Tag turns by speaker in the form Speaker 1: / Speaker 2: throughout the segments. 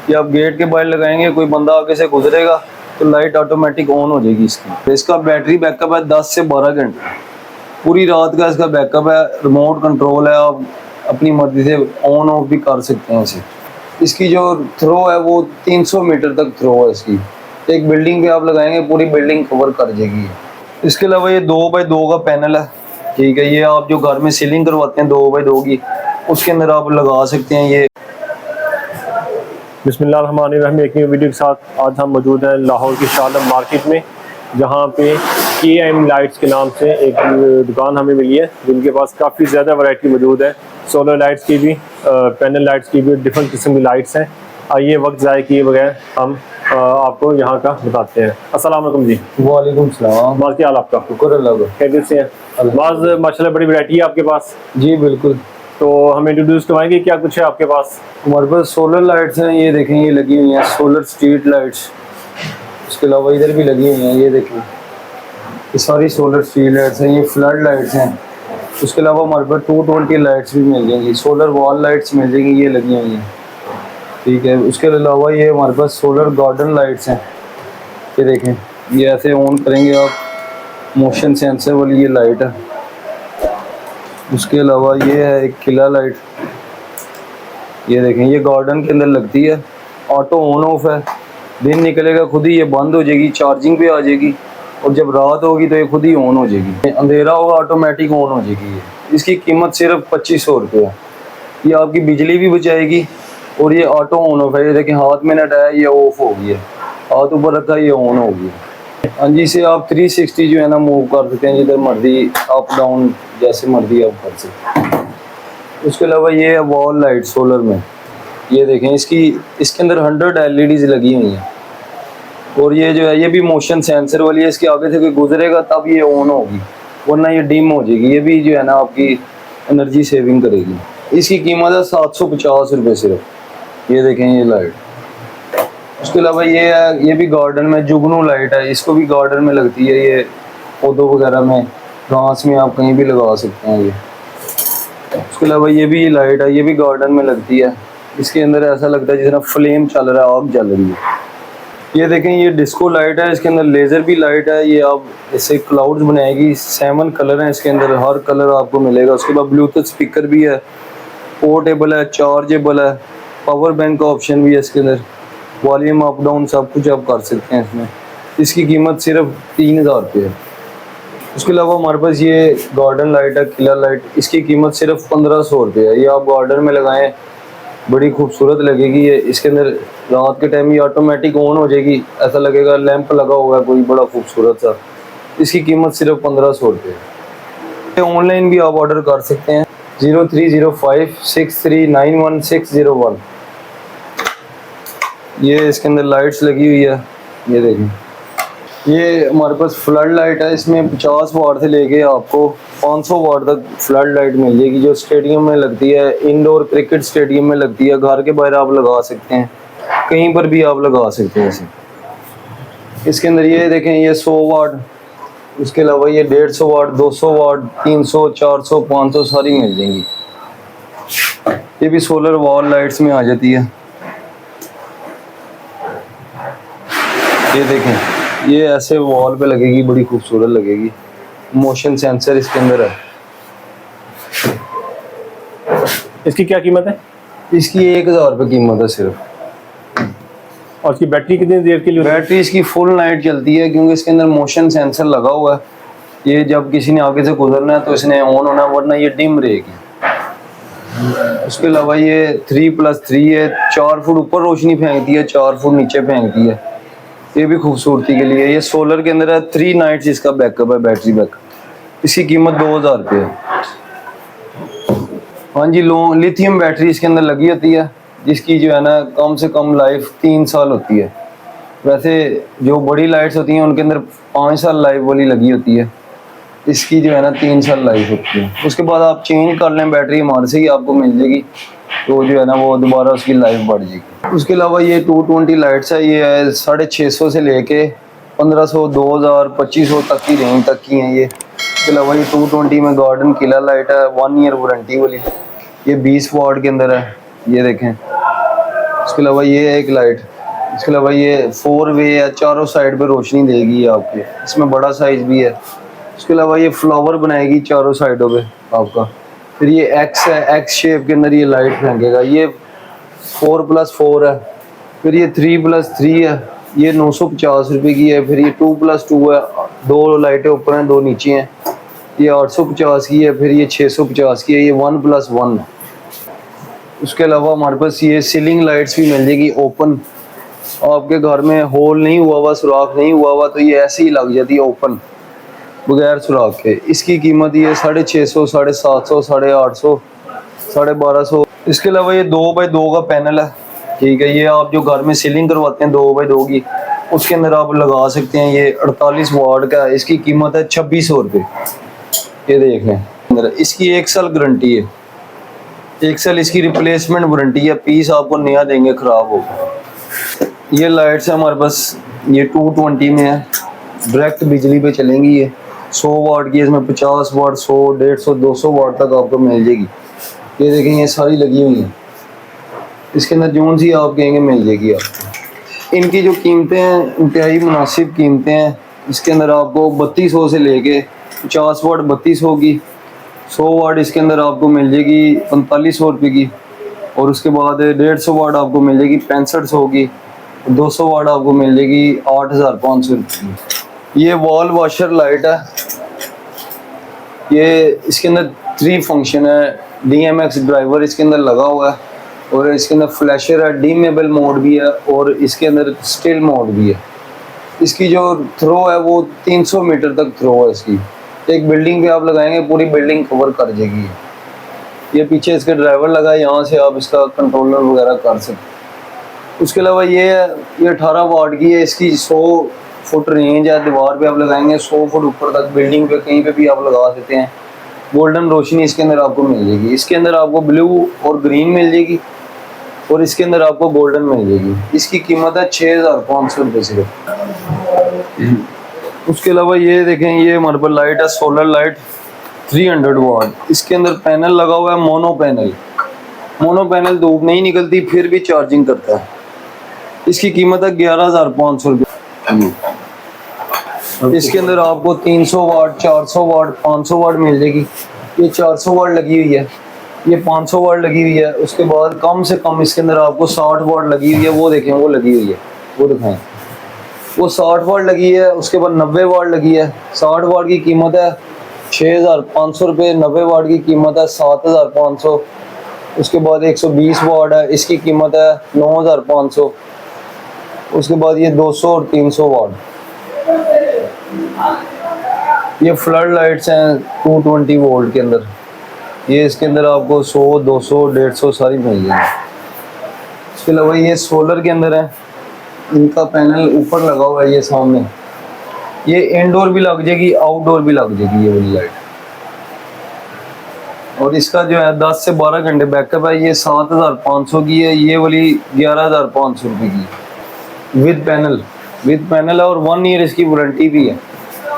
Speaker 1: ये आप गेट के बाहर लगाएंगे, कोई बंदा आगे से गुजरेगा तो लाइट ऑटोमेटिक ऑन हो जाएगी इसकी। इसका बैटरी बैकअप है 10 से 12 घंटे, पूरी रात का इसका बैकअप है। रिमोट कंट्रोल है, आप अपनी मर्जी से ऑन ऑफ भी कर सकते हैं इसे। इसकी जो थ्रो है वो 300 मीटर तक थ्रो है इसकी। एक बिल्डिंग पे आप लगाएंगे पूरी बिल्डिंग कवर कर जाएगी। इसके अलावा ये 2x2 का पैनल है, ठीक है। ये आप जो घर में सीलिंग करवाते हैं 2x2 की, उसके अंदर आप लगा सकते हैं ये।
Speaker 2: बिस्मिल्लाहिर्रहमानिर्रहीम। एक न्यू वीडियो के साथ आज हम मौजूद हैं लाहौर की शालम मार्केट में, जहाँ पे KM लाइट्स के नाम से एक दुकान हमें मिली है, जिनके पास काफ़ी ज़्यादा वैरायटी मौजूद है। सोलर लाइट्स की भी, पैनल लाइट्स की भी, डिफरेंट किस्म की लाइट्स हैं। आइए वक्त ज़ाय किए बगैर हम आपको यहाँ का बताते हैं। अस्सलाम वालेकुम जी।
Speaker 1: वालेकुम सलाम।
Speaker 2: बात क्या हाल आपका?
Speaker 1: शुक्र अल्लाह का।
Speaker 2: खैरियत से हैं? बाज़ माशाल्लाह बड़ी वैरायटी है आपके पास।
Speaker 1: जी बिल्कुल।
Speaker 2: तो हमें इंट्रोड्यूस करवाएंगे क्या कुछ है आपके पास?
Speaker 1: हमारे पास सोलर लाइट्स हैं, ये देखें ये लगी हुई हैं सोलर स्ट्रीट लाइट्स। उसके अलावा इधर भी लगी हुई हैं, ये देखें ये सारी सोलर स्ट्रीट लाइट्स हैं। ये फ्लड लाइट्स हैं। उसके अलावा हमारे पास 220 लाइट्स भी मिल जाएंगी, सोलर वॉल लाइट्स मिल जाएंगी, ये लगी हुई हैं, ठीक है। उसके अलावा ये हमारे पास सोलर गार्डन लाइट्स हैं। ये देखें ये ऐसे ऑन करेंगे आप, मोशन सेंसर वाली ये लाइट है। उसके अलावा ये है एक किला लाइट, ये देखें ये गार्डन के अंदर लगती है, ऑटो ऑन ऑफ है। दिन निकलेगा खुद ही ये बंद हो जाएगी, चार्जिंग पे आ जाएगी, और जब रात होगी तो ये खुद ही ऑन हो जाएगी। अंधेरा होगा ऑटोमेटिक ऑन हो जाएगी ये। इसकी कीमत सिर्फ 2500 रुपये है। ये आपकी बिजली भी बचाएगी और ये ऑटो ऑन ऑफ है। ये देखें हाथ में हटाया ये ऑफ हो गई है, हाथ ऊपर रखा ये ऑन हो गई है। हाँ जी, इसे आप 360 जो है ना मूव कर सकते हैं, जिधर मर्जी अप डाउन जैसे मर्जी आप कर सकते हैं। उसके अलावा ये है वॉल लाइट सोलर में, ये देखें इसके अंदर 100 LEDs लगी हुई हैं, और ये जो है ये भी मोशन सेंसर वाली है। इसके आगे से कोई गुजरेगा तब ये ऑन होगी, वरना ये डिम हो जाएगी। ये भी जो है ना आपकी एनर्जी सेविंग करेगी। इसकी कीमत है 750 रुपये सिर्फ। ये देखें ये लाइट। उसके अलावा ये है, ये भी गार्डन में जुगनू लाइट है, इसको भी गार्डन में लगती है। ये पौधों वगैरह में, घास में आप कहीं भी लगा सकते हैं ये। उसके अलावा ये भी लाइट है, ये भी गार्डन में लगती है। इसके अंदर ऐसा लगता है जिस फ्लेम चल रहा है, आग जल रही है। ये देखें ये डिस्को लाइट है, इसके अंदर लेज़र भी लाइट है। ये आप इससे क्लाउड्स बनाएगी। 7 कलर हैं इसके अंदर, हर कलर आपको मिलेगा। उसके बाद ब्लूटूथ स्पीकर भी है, पोर्टेबल है, चार्जेबल है, पावर बैंक का ऑप्शन भी है इसके अंदर, वॉल्यूम अप डाउन सब कुछ आप कर सकते हैं इसमें। इसकी कीमत सिर्फ 3000 रुपये है। उसके अलावा हमारे पास ये गार्डन लाइट है, किला लाइट, इसकी कीमत सिर्फ 1500 रुपये है। ये आप गार्डन में लगाएं, बड़ी खूबसूरत लगेगी ये। इसके अंदर रात के टाइम ये ऑटोमेटिक ऑन हो जाएगी, ऐसा लगेगा लैंप लगा हुआ है कोई बड़ा खूबसूरत सा। इसकी कीमत सिर्फ 1500 रुपये है। ऑनलाइन भी आप ऑर्डर कर सकते हैं 0305639161। ये इसके अंदर लाइट्स लगी हुई है, ये देखें ये हमारे पास फ्लड लाइट है। इसमें 50 वाट से लेके आपको 500 वाट तक फ्लड लाइट मिल जाएगी, जो स्टेडियम में लगती है, इंडोर क्रिकेट स्टेडियम में लगती है। घर के बाहर आप लगा सकते हैं, कहीं पर भी आप लगा सकते हैं इसे। इसके अंदर ये देखें ये 100 वाट, उसके अलावा ये 150 वाट, 200 वाट, 300, 400, 500 सारी मिल जाएंगी। ये भी सोलर वॉल लाइट्स में आ जाती है। ये देखें ये ऐसे वॉल पे लगेगी, बड़ी खूबसूरत लगेगी। मोशन सेंसर इसके अंदर है।
Speaker 2: इसकी क्या कीमत है?
Speaker 1: इसकी 1000 रुपये कीमत है सिर्फ।
Speaker 2: और इसकी बैटरी कितनी देर के लिए?
Speaker 1: बैटरी इसकी फुल नाइट चलती है, क्योंकि इसके अंदर मोशन सेंसर लगा हुआ है। ये जब किसी ने आगे से गुजरना है तो इसने ऑन होना, वरना ये डिम रहेगी। उसके अलावा ये 3+3 है, 4 फुट ऊपर रोशनी फेंकती है, 4 फुट नीचे फेंकती है। ये भी खूबसूरती के लिए। ये सोलर के अंदर है, 3 नाइट्स इसका बैकअप है, बैटरी बैकअप। इसकी कीमत 2000 रुपये है। हाँ जी, लिथियम बैटरी इसके अंदर लगी होती है, जिसकी जो है ना कम से कम लाइफ 3 साल होती है। वैसे जो बड़ी लाइट्स होती हैं उनके अंदर 5 साल लाइफ वाली लगी होती है, इसकी जो है ना 3 साल लाइफ होती है। उसके बाद आप चेंज कर लें बैटरी, हमारे से ही आपको मिल जाएगी, तो जो है ना वो दोबारा उसकी लाइफ बढ़ जाएगी। उसके अलावा ये 220 लाइट्स है, ये है 650 से लेके 1500, 2000, 2500 तक की रेंज तक की हैं ये। इसके अलावा ये 220 में गार्डन किला लाइट है, 1 ईयर वारंटी वाली, ये 20 वाट के अंदर है। ये देखें इसके अलावा ये है एक लाइट, इसके अलावा ये 4 वे है, चारों साइड पे रोशनी देगी ये आपके, इसमें बड़ा साइज भी है। इसके अलावा ये फ्लावर बनाएगी चारों साइडों पे आपका। फिर ये एक्स है, एक्स शेप के अंदर ये लाइट फेंकेगा, ये 4+4 है। फिर ये 3+3 है, ये 950 रुपये की है। फिर ये 2+2 है, 2 लाइटें ऊपर हैं 2 नीचे हैं, ये 850 की है। फिर ये 650 की है, ये 1+1 है। उसके अलावा हमारे पास ये सीलिंग लाइट्स भी मिल जाएगी ओपन। आपके घर में होल नहीं हुआ हुआ, सुराख नहीं हुआ हुआ, तो ये ऐसे ही लग जाती है ओपन बगैर सुराख के। इसकी कीमत ये 650, 750, 850, 1250। इसके अलावा ये 2x2 का पैनल है, ठीक है। ये आप जो घर में सीलिंग करवाते हैं 2x2 की, उसके अंदर आप लगा सकते हैं। ये 48 वाट का है, इसकी कीमत है 2600 रुपये। ये देख लें, इसकी 1 साल गारंटी है, 1 साल इसकी रिप्लेसमेंट वारंटी है, पीस आपको नया देंगे खराब होगा। ये लाइट्स है हमारे पास, ये 220 में है, डायरेक्ट बिजली पे चलेंगी। ये 100 वाट की, इसमें 50 वाट, 100, 150, 200 वाट तक आपको मिल जाएगी। ये देखें, ये सारी लगी हुई हैं, इसके अंदर जोन सी आप कहेंगे मिल जाएगी आपको। इनकी जो कीमतें हैं इंतहाई मुनासिब कीमतें हैं। इसके अंदर आपको 3200 से लेके 50 वाट 3200 की, 100 वाट इसके अंदर आपको मिल जाएगी 4500 रुपये की, और उसके बाद 150 वाट आपको मिल जाएगी 6500 की, 200 वाट आपको मिल जाएगी 8500 रुपये की। ये वॉल वॉशर लाइट है, ये इसके अंदर 3 फंक्शन है। DMX ड्राइवर इसके अंदर लगा हुआ है, और इसके अंदर फ्लैशर है, डिमेबल मोड भी है, और इसके अंदर स्टिल मोड भी है। इसकी जो थ्रो है वो 300 मीटर तक थ्रो है इसकी। एक बिल्डिंग पे आप लगाएंगे पूरी बिल्डिंग कवर कर जाएगी। ये पीछे इसके ड्राइवर लगा है, यहाँ से आप इसका कंट्रोलर वगैरह कर सकते। उसके अलावा ये 18 वाट की है, इसकी 100 फुट रेंज है। दीवार पे आप लगाएंगे 100 फुट ऊपर तक, बिल्डिंग पे कहीं पे भी आप लगा सकते हैं। गोल्डन रोशनी इसके अंदर आपको मिल जाएगी। इसके अंदर आपको ब्लू और ग्रीन मिल जाएगी, और इसके अंदर आपको गोल्डन मिल जाएगी। इसकी कीमत है 6500 रुपये सिर्फ। उसके अलावा ये देखें, ये हमारे पास लाइट है, सोलर लाइट 300 वाट। इसके अंदर पैनल लगा हुआ है, मोनो पैनल। मोनो पैनल धूप नहीं निकलती फिर भी चार्जिंग करता है। इसकी कीमत है 11500 रुपये। इसके अंदर आपको 300 वाट, 400 वाट, 500 वाट मिल जाएगी। ये 400 वाट लगी हुई है, ये 500 वाट लगी हुई है। उसके बाद कम से कम इसके अंदर आपको 60 वाट लगी हुई है, वो देखें वो लगी हुई है, वो दिखाएं, वो 60 वाट लगी है। उसके बाद 90 वाट लगी है। 60 वाट की कीमत है 6500 रुपये, 90 वाट की कीमत है 7500। उसके बाद 120 वाट है, इसकी कीमत है 9500। उसके बाद ये 200 और 300 वाट। ये फ्लड लाइट्स हैं 220 वोल्ट के अंदर। ये इसके अंदर आपको 100, 200, 150 सारी मिल जाएगी। इसके अलावा ये सोलर के अंदर है, इनका पैनल ऊपर लगा हुआ है ये सामने। ये इंडोर भी लग जाएगी, आउटडोर भी लग जाएगी ये वाली लाइट। और इसका जो है 10 से 12 घंटे बैकअप है। ये 7500 की है, ये वाली 11500 रुपये की विद पैनल है, और 1 ईयर इसकी वारंटी भी है।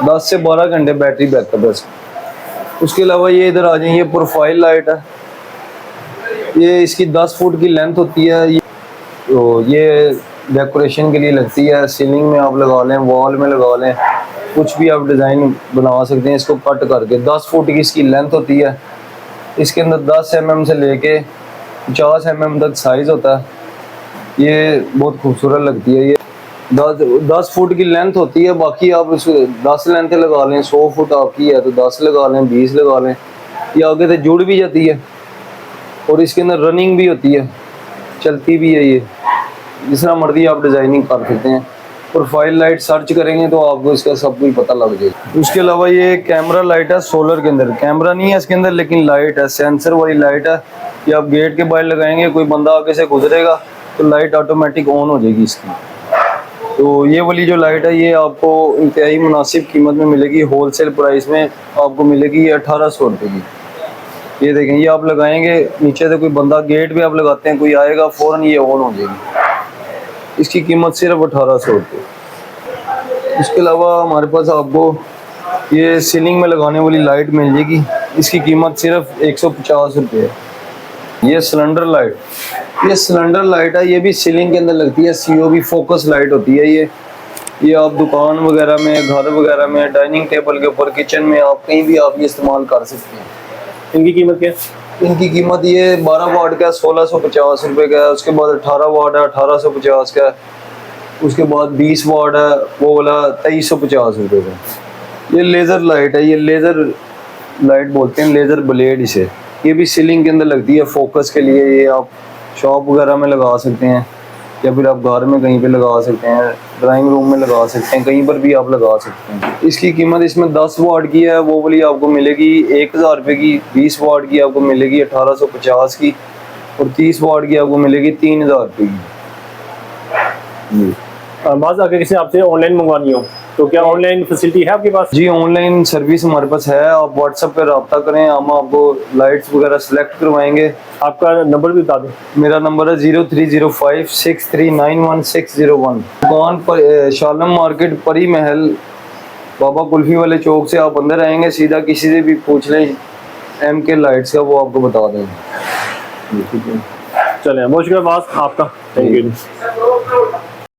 Speaker 1: 10 से 12 घंटे बैटरी बैकअप है इसका। उसके अलावा ये इधर आ जाए, ये प्रोफाइल लाइट है। ये इसकी 10 फुट की लेंथ होती है। तो ये डेकोरेशन के लिए लगती है, सीलिंग में आप लगा लें, वॉल में लगा लें, कुछ भी आप डिज़ाइन बना सकते हैं इसको कट करके। 10 फुट की इसकी लेंथ होती है। इसके अंदर 10 mm से लेके 50 mm तक साइज़ होता है। ये बहुत खूबसूरत लगती है। ये 10 फुट की लेंथ होती है। बाकी आप इस 10 लेंथ लगा लें, 100 फुट आपकी है तो 10 लगा लें, 20 लगा लें। ये आगे से जुड़ भी जाती है, और इसके अंदर रनिंग भी होती है, चलती भी है। ये जिस तरह मर्जी आप डिज़ाइनिंग कर सकते हैं। प्रोफाइल लाइट सर्च करेंगे तो आपको इसका सब कुछ पता लग जाएगा। उसके अलावा ये कैमरा लाइट है सोलर के अंदर। कैमरा नहीं है इसके अंदर, लेकिन लाइट है, सेंसर वाली लाइट है। ये आप गेट के बाहर लगाएंगे, कोई बंदा आगे से गुजरेगा तो लाइट ऑटोमेटिक ऑन हो जाएगी इसकी। तो ये वाली जो लाइट है ये आपको इंतहाई मुनासिब कीमत में मिलेगी। होलसेल प्राइस में आपको मिलेगी ये 1800 रुपये की। ये देखें, ये आप लगाएंगे, नीचे से कोई बंदा गेट पे आप लगाते हैं, कोई आएगा फ़ौरन ये ऑन हो जाएगी। इसकी कीमत सिर्फ 1800 रुपये। इसके अलावा हमारे पास आपको ये सीलिंग में लगाने वाली लाइट मिल जाएगी। इसकी कीमत सिर्फ 150 रुपये है। ये सिलेंडर लाइट ये सिलेंडर लाइट है, ये भी सीलिंग के अंदर लगती है, COB फोकस लाइट होती है ये आप दुकान वगैरह में, घर वगैरह में, डाइनिंग टेबल के ऊपर, किचन में, आप कहीं भी आप ये इस्तेमाल कर सकते हैं।
Speaker 2: इनकी कीमत क्या है?
Speaker 1: इनकी कीमत ये 12 वाट का 1650 रुपये का है, उसके बाद 18 वाट है 1850 का है, उसके बाद 20 वाट है वो वाला 2350 रुपये का। ये लेज़र लाइट है, ये लेज़र लाइट बोलते हैं, लेज़र ब्लेड इसे। ये भी सीलिंग के अंदर लगती है फोकस के लिए, ये आप शॉप वगैरह में लगा सकते हैं या फिर आप घर में कहीं पे लगा सकते हैं, ड्राइंग रूम में लगा सकते हैं, कहीं पर भी आप लगा सकते हैं। इसकी कीमत इसमें 10 वाट की है, वो वाली आपको मिलेगी 1000 रुपये की, 20 वाट की आपको मिलेगी 1850 की, और 30 वाट की आपको मिलेगी 3000 रुपये की।
Speaker 2: बाज़ अगर किसी आपसे ऑनलाइन मंगवानी हो तो क्या ऑनलाइन फैसिलिटी है आपके पास?
Speaker 1: जी, ऑनलाइन सर्विस हमारे पास है, आप व्हाट्सएप पर रब्ता करें, हम आपको लाइट्स वगैरह सेलेक्ट करवाएंगे।
Speaker 2: आपका नंबर भी बता दें।
Speaker 1: मेरा नंबर है 0305639161। दुकान पर शालम मार्केट, परी महल, बाबा कुल्फी वाले चौक से आप अंदर आएंगे, सीधा किसी से भी पूछ लें MK लाइट्स का, वो आपको बता देंगे।
Speaker 2: चलें, बहुत शुक्रिया बाज़ आपका, थैंक यू।